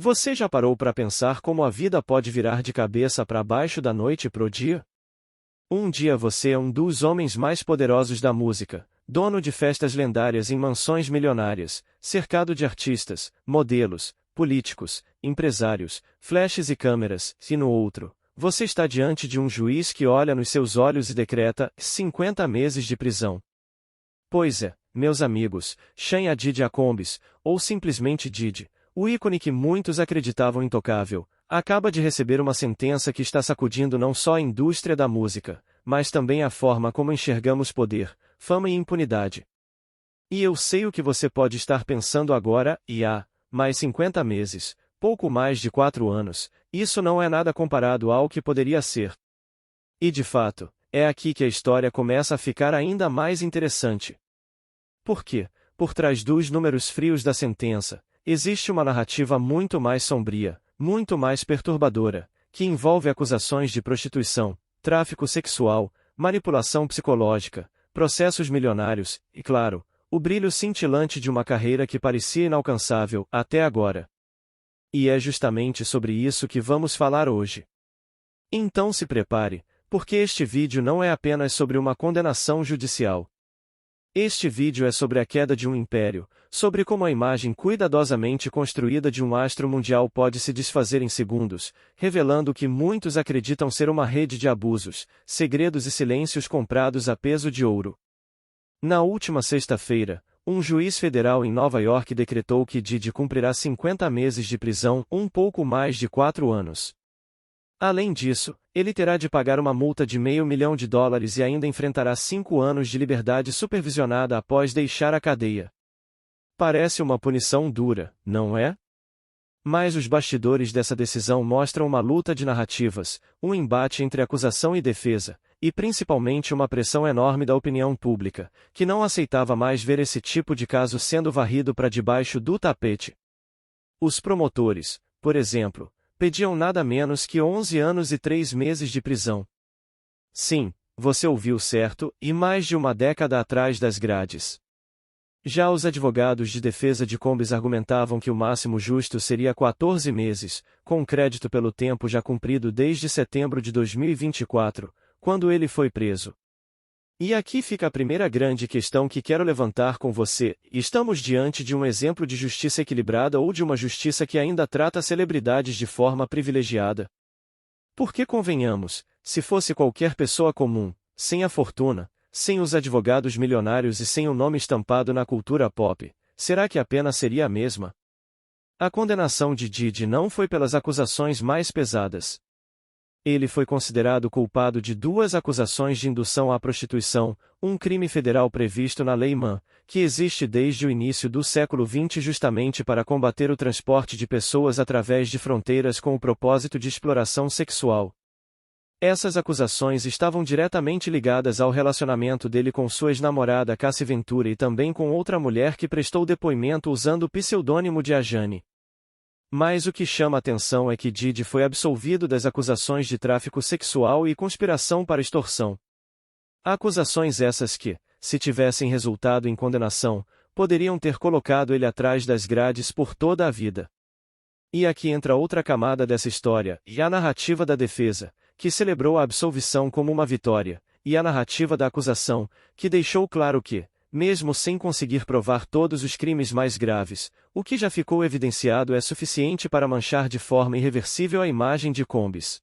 Você já parou para pensar como a vida pode virar de cabeça para baixo da noite pro dia? Um dia você é um dos homens mais poderosos da música, dono de festas lendárias em mansões milionárias, cercado de artistas, modelos, políticos, empresários, flashes e câmeras, e no outro, você está diante de um juiz que olha nos seus olhos e decreta 50 meses de prisão. Pois é, meus amigos, Sean Diddy Combs, ou simplesmente Diddy, o ícone que muitos acreditavam intocável, acaba de receber uma sentença que está sacudindo não só a indústria da música, mas também a forma como enxergamos poder, fama e impunidade. E eu sei o que você pode estar pensando agora, mais 50 meses, pouco mais de 4 anos, isso não é nada comparado ao que poderia ser. E de fato, é aqui que a história começa a ficar ainda mais interessante. Por quê? Por trás dos números frios da sentença, existe uma narrativa muito mais sombria, muito mais perturbadora, que envolve acusações de prostituição, tráfico sexual, manipulação psicológica, processos milionários, e claro, o brilho cintilante de uma carreira que parecia inalcançável até agora. E é justamente sobre isso que vamos falar hoje. Então se prepare, porque este vídeo não é apenas sobre uma condenação judicial. Este vídeo é sobre a queda de um império, sobre como a imagem cuidadosamente construída de um astro mundial pode se desfazer em segundos, revelando o que muitos acreditam ser uma rede de abusos, segredos e silêncios comprados a peso de ouro. Na última sexta-feira, um juiz federal em Nova York decretou que Diddy cumprirá 50 meses de prisão, um pouco mais de 4 anos. Além disso, ele terá de pagar uma multa de $500 mil e ainda enfrentará 5 anos de liberdade supervisionada após deixar a cadeia. Parece uma punição dura, não é? Mas os bastidores dessa decisão mostram uma luta de narrativas, um embate entre acusação e defesa, e principalmente uma pressão enorme da opinião pública, que não aceitava mais ver esse tipo de caso sendo varrido para debaixo do tapete. Os promotores, por exemplo, pediam nada menos que 11 anos e 3 meses de prisão. Sim, você ouviu certo, e mais de uma década atrás das grades. Já os advogados de defesa de Combs argumentavam que o máximo justo seria 14 meses, com crédito pelo tempo já cumprido desde setembro de 2024, quando ele foi preso. E aqui fica a primeira grande questão que quero levantar com você: estamos diante de um exemplo de justiça equilibrada ou de uma justiça que ainda trata celebridades de forma privilegiada? Porque convenhamos, se fosse qualquer pessoa comum, sem a fortuna, sem os advogados milionários e sem o nome estampado na cultura pop, será que a pena seria a mesma? A condenação de Diddy não foi pelas acusações mais pesadas. Ele foi considerado culpado de 2 acusações de indução à prostituição, um crime federal previsto na Lei Mann, que existe desde o início do século XX justamente para combater o transporte de pessoas através de fronteiras com o propósito de exploração sexual. Essas acusações estavam diretamente ligadas ao relacionamento dele com sua ex-namorada Cassie Ventura e também com outra mulher que prestou depoimento usando o pseudônimo de Ajani. Mas o que chama atenção é que Diddy foi absolvido das acusações de tráfico sexual e conspiração para extorsão. Acusações essas que, se tivessem resultado em condenação, poderiam ter colocado ele atrás das grades por toda a vida. E aqui entra outra camada dessa história, e a narrativa da defesa, que celebrou a absolvição como uma vitória, e a narrativa da acusação, que deixou claro que, mesmo sem conseguir provar todos os crimes mais graves, o que já ficou evidenciado é suficiente para manchar de forma irreversível a imagem de Combs.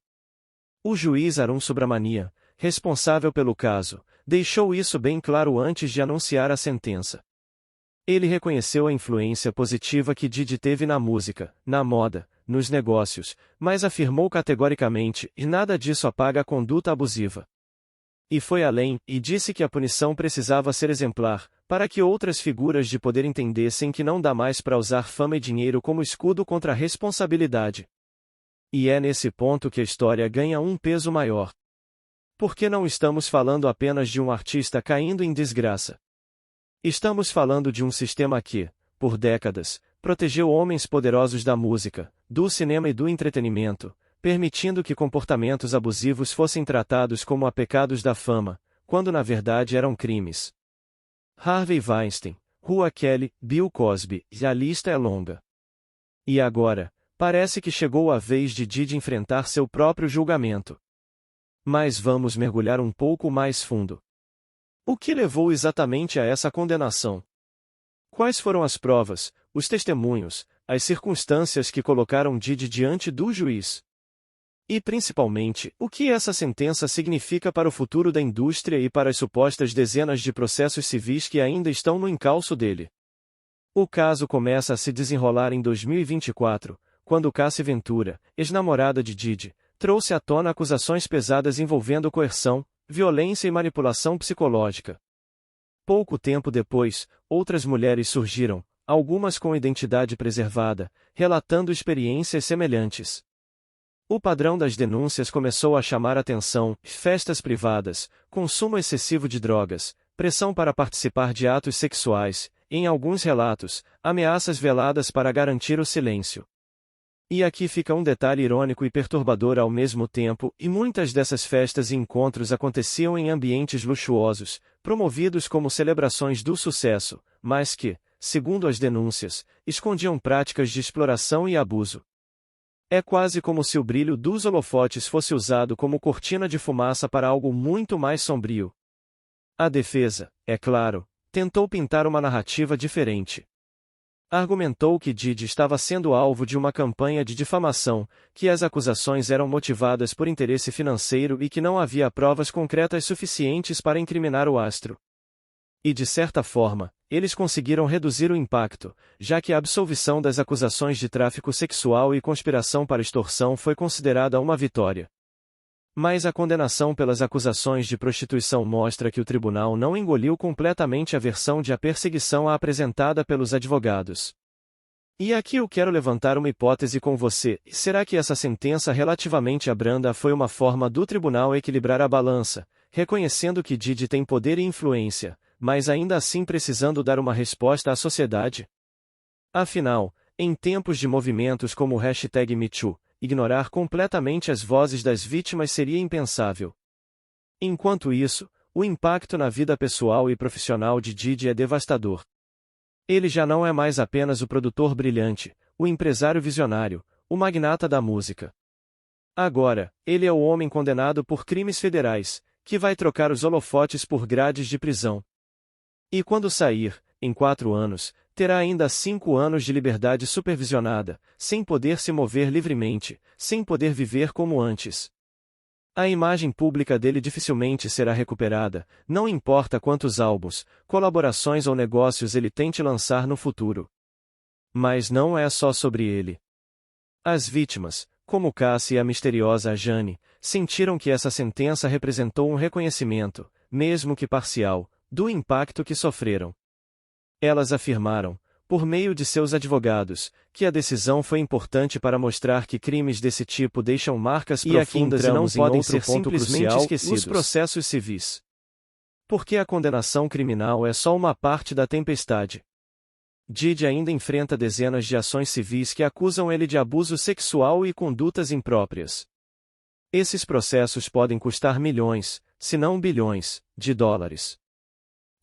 O juiz Arun Subramanian, responsável pelo caso, deixou isso bem claro antes de anunciar a sentença. Ele reconheceu a influência positiva que Diddy teve na música, na moda, nos negócios, mas afirmou categoricamente, e nada disso apaga a conduta abusiva. E foi além, e disse que a punição precisava ser exemplar, para que outras figuras de poder entendessem que não dá mais para usar fama e dinheiro como escudo contra a responsabilidade. E é nesse ponto que a história ganha um peso maior. Porque não estamos falando apenas de um artista caindo em desgraça. Estamos falando de um sistema que, por décadas, protegeu homens poderosos da música, do cinema e do entretenimento, permitindo que comportamentos abusivos fossem tratados como pecados da fama, quando na verdade eram crimes. Harvey Weinstein, Rua Kelly, Bill Cosby, e a lista é longa. E agora, parece que chegou a vez de Didi enfrentar seu próprio julgamento. Mas vamos mergulhar um pouco mais fundo. O que levou exatamente a essa condenação? Quais foram as provas, os testemunhos, as circunstâncias que colocaram Didi diante do juiz? E, principalmente, o que essa sentença significa para o futuro da indústria e para as supostas dezenas de processos civis que ainda estão no encalço dele? O caso começa a se desenrolar em 2024, quando Cassie Ventura, ex-namorada de Didi, trouxe à tona acusações pesadas envolvendo coerção, violência e manipulação psicológica. Pouco tempo depois, outras mulheres surgiram, algumas com identidade preservada, relatando experiências semelhantes. O padrão das denúncias começou a chamar atenção: festas privadas, consumo excessivo de drogas, pressão para participar de atos sexuais, em alguns relatos, ameaças veladas para garantir o silêncio. E aqui fica um detalhe irônico e perturbador ao mesmo tempo, e muitas dessas festas e encontros aconteciam em ambientes luxuosos, promovidos como celebrações do sucesso, mas que, segundo as denúncias, escondiam práticas de exploração e abuso. É quase como se o brilho dos holofotes fosse usado como cortina de fumaça para algo muito mais sombrio. A defesa, é claro, tentou pintar uma narrativa diferente. Argumentou que Didi estava sendo alvo de uma campanha de difamação, que as acusações eram motivadas por interesse financeiro e que não havia provas concretas suficientes para incriminar o astro. E de certa forma, eles conseguiram reduzir o impacto, já que a absolvição das acusações de tráfico sexual e conspiração para extorsão foi considerada uma vitória. Mas a condenação pelas acusações de prostituição mostra que o tribunal não engoliu completamente a versão de a perseguição apresentada pelos advogados. E aqui eu quero levantar uma hipótese com você: será que essa sentença relativamente branda foi uma forma do tribunal equilibrar a balança, reconhecendo que Didi tem poder e influência, mas ainda assim precisando dar uma resposta à sociedade? Afinal, em tempos de movimentos como o #MeToo, ignorar completamente as vozes das vítimas seria impensável. Enquanto isso, o impacto na vida pessoal e profissional de Didi é devastador. Ele já não é mais apenas o produtor brilhante, o empresário visionário, o magnata da música. Agora, ele é o homem condenado por crimes federais, que vai trocar os holofotes por grades de prisão. E quando sair, em 4 anos, terá ainda 5 anos de liberdade supervisionada, sem poder se mover livremente, sem poder viver como antes. A imagem pública dele dificilmente será recuperada, não importa quantos álbuns, colaborações ou negócios ele tente lançar no futuro. Mas não é só sobre ele. As vítimas, como Cassie e a misteriosa Jane, sentiram que essa sentença representou um reconhecimento, mesmo que parcial, do impacto que sofreram. Elas afirmaram, por meio de seus advogados, que a decisão foi importante para mostrar que crimes desse tipo deixam marcas profundas e não podem ser simplesmente esquecidos. Os processos civis. Porque a condenação criminal é só uma parte da tempestade. Didi ainda enfrenta dezenas de ações civis que acusam ele de abuso sexual e condutas impróprias. Esses processos podem custar milhões, se não bilhões, de dólares.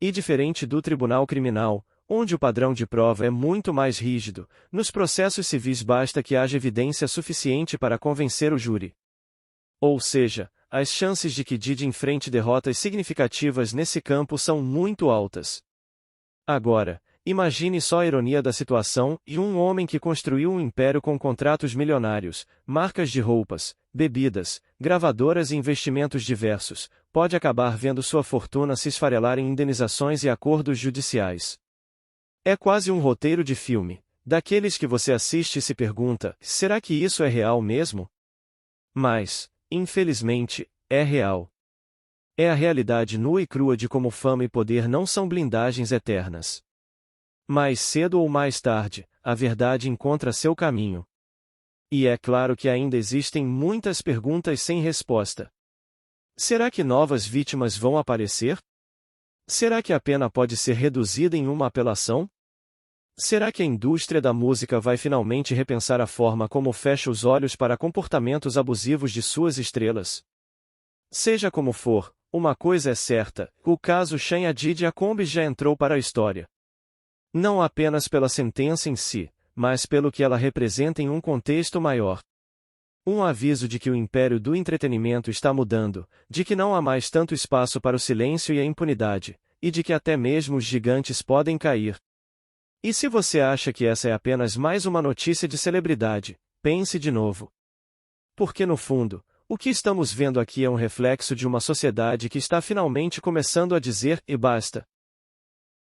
E diferente do tribunal criminal, onde o padrão de prova é muito mais rígido, nos processos civis basta que haja evidência suficiente para convencer o júri. Ou seja, as chances de que Didi enfrente derrotas significativas nesse campo são muito altas. Agora, imagine só a ironia da situação: e um homem que construiu um império com contratos milionários, marcas de roupas, bebidas, gravadoras e investimentos diversos, pode acabar vendo sua fortuna se esfarelar em indenizações e acordos judiciais. É quase um roteiro de filme, daqueles que você assiste e se pergunta: será que isso é real mesmo? Mas, infelizmente, é real. É a realidade nua e crua de como fama e poder não são blindagens eternas. Mais cedo ou mais tarde, a verdade encontra seu caminho. E é claro que ainda existem muitas perguntas sem resposta. Será que novas vítimas vão aparecer? Será que a pena pode ser reduzida em uma apelação? Será que a indústria da música vai finalmente repensar a forma como fecha os olhos para comportamentos abusivos de suas estrelas? Seja como for, uma coisa é certa: o caso Chanya Didi Accombe já entrou para a história. Não apenas pela sentença em si, mas pelo que ela representa em um contexto maior. Um aviso de que o império do entretenimento está mudando, de que não há mais tanto espaço para o silêncio e a impunidade, e de que até mesmo os gigantes podem cair. E se você acha que essa é apenas mais uma notícia de celebridade, pense de novo. Porque no fundo, o que estamos vendo aqui é um reflexo de uma sociedade que está finalmente começando a dizer, e basta.